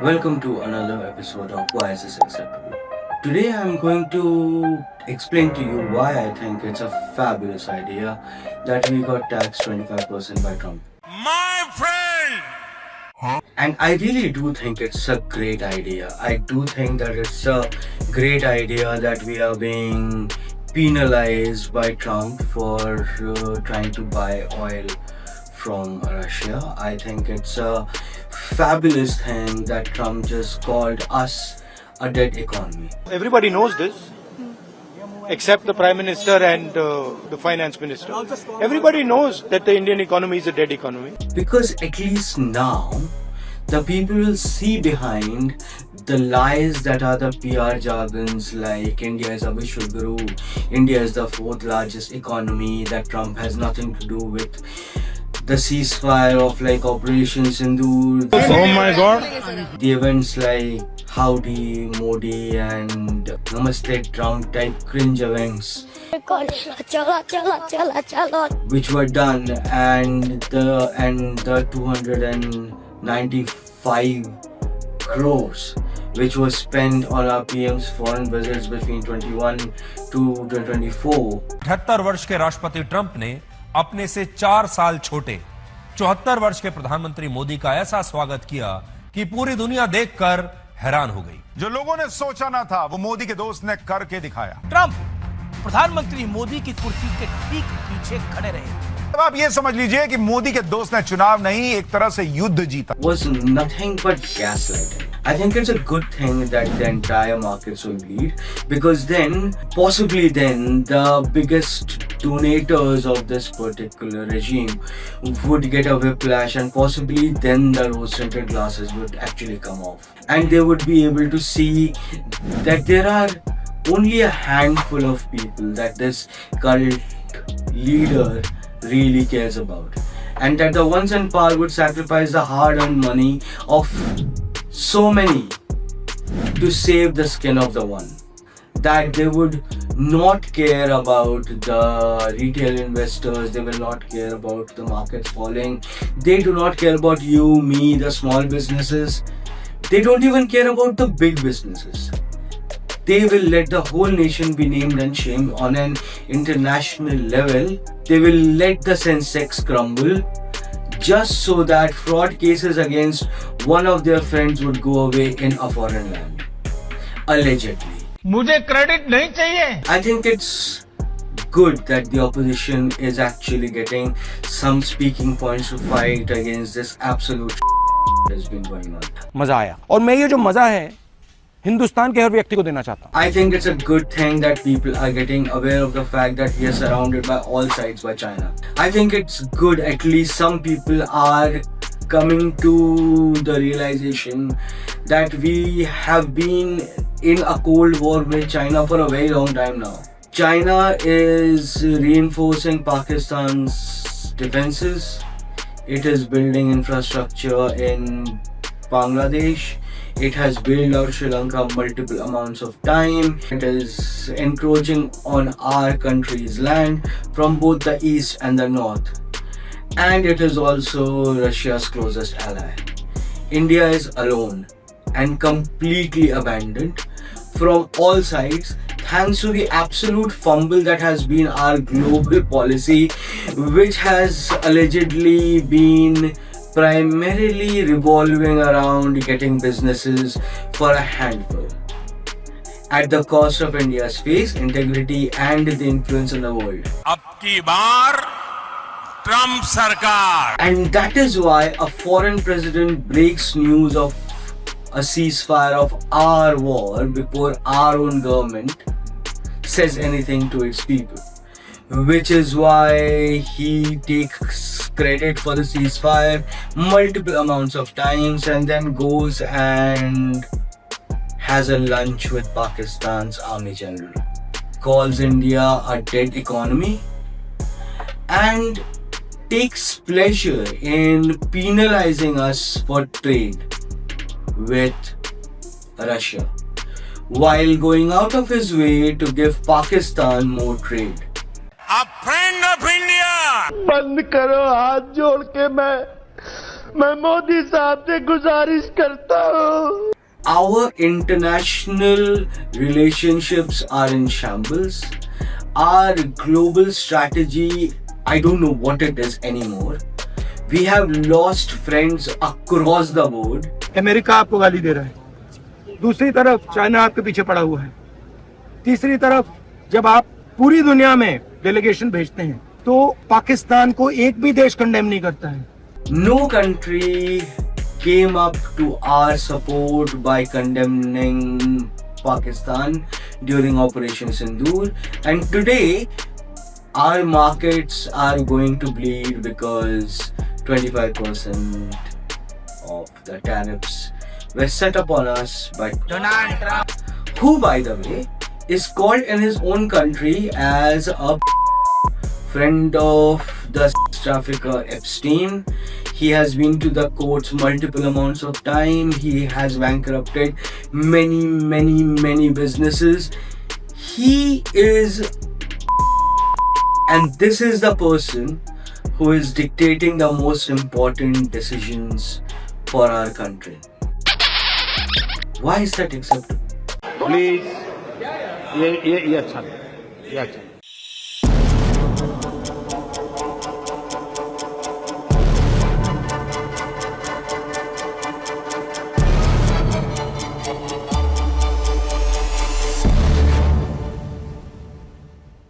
Welcome to another episode of Why Is This Acceptable? Today I'm going to explain to you why I think it's a fabulous idea that we got taxed 25% by Trump. My friend! And I really do think it's a great idea. I do think that it's a great idea that we are being penalized by Trump for trying to buy oil from Russia. I think it's a fabulous thing that Trump just called us a dead economy. Everybody knows this, except the Prime Minister and the Finance Minister. Everybody knows that the Indian economy is a dead economy. Because at least now, the people will see behind the lies that are the PR jargons like India is a Vishwaguru, India is the fourth largest economy, that Trump has nothing to do with the ceasefire of like Operation Sindoor. Oh my God! The events like Howdy Modi and Namaste Trump type cringe events which were done, and the 295 crores which was spent on our PM's foreign visits between 21 to 2024. 78 वर्ष के राष्ट्रपति Trump ने अपने से 4 साल छोटे 74 वर्ष के प्रधानमंत्री मोदी का ऐसा स्वागत किया कि पूरी दुनिया देखकर हैरान हो गई। जो लोगों ने सोचा ना था वो मोदी के दोस्त ने करके दिखाया। ट्रंप प्रधानमंत्री मोदी की कुर्सी के ठीक पीछे खड़े रहे। अब आप ये समझ लीजिए कि मोदी के दोस्त ने चुनाव नहीं, एक तरह से युद्ध जीता। Was nothing but gaslighting. I think it's a good thing that the entire markets will bleed, because then, possibly then, the biggest donators of this particular regime would get a whiplash, and possibly then the rose-tinted glasses would actually come off. And they would be able to see that there are only a handful of people that this cult leader really cares about, and that the ones in power would sacrifice the hard-earned money of so many to save the skin of the one, that they would not care about the retail investors, they will not care about the markets falling, they do not care about you, me, the small businesses, they don't even care about the big businesses. They will let the whole nation be named and shamed on an international level. They will let the Sensex crumble just so that fraud cases against one of their friends would go away in a foreign land. Allegedly. मुझे credit नहीं चाहिए। I think it's good that the opposition is actually getting some speaking points to fight against this absolute that has been going on. मजा आया, और मैं ये जो मजा है हिंदुस्तान के हर व्यक्ति को देना चाहता हूँ। I think it's a good thing that people are getting aware of the fact that we are surrounded by all sides by China. I think it's good at least some people are coming to the realization that we have been in a cold war with China for a very long time now. China is reinforcing Pakistan's defenses. It is building infrastructure in Bangladesh. It has bailed out Sri Lanka multiple amounts of time. It is encroaching on our country's land from both the east and the north. And it is also Russia's closest ally. India is alone and completely abandoned from all sides, thanks to the absolute fumble that has been our global policy, which has allegedly been primarily revolving around getting businesses for a handful, at the cost of India's face, integrity and the influence in the world. अब की बार Trump सरकार। And that is why a foreign president breaks news of a ceasefire of our war before our own government says anything to its people. Which is why he takes credit for the ceasefire multiple amounts of times and then goes and has a lunch with Pakistan's army general, calls India a dead economy, and takes pleasure in penalizing us for trade with Russia, while going out of his way to give Pakistan more trade. A friend of India! बंद करो, हाथ जोड़ के मैं मैं मोदी साहब से गुजारिश करता हूँ. Our international relationships are in shambles. Our global strategy, I don't know what it is anymore. We have lost friends across the board. America आपको गाली दे रहा है, दूसरी तरफ चाइना आपके पीछे पड़ा हुआ है, तीसरी तरफ जब आप पूरी दुनिया में डेलीगेशन भेजते हैं तो पाकिस्तान को एक भी देश कंडेम नहीं करता है. No country came up to our support by condemning Pakistan during Operation Sindoor, and today our markets are going to bleed because 25% of the tariffs were set upon us by Donald Trump, who, by the way, is called in his own country as a friend of the trafficker Epstein. He has been to the courts multiple amounts of time. He has bankrupted many businesses. He is, and this is the person who is dictating the most important decisions for our country. Why is that acceptable? Please ये अच्छा नहीं, ये अच्छा नहीं.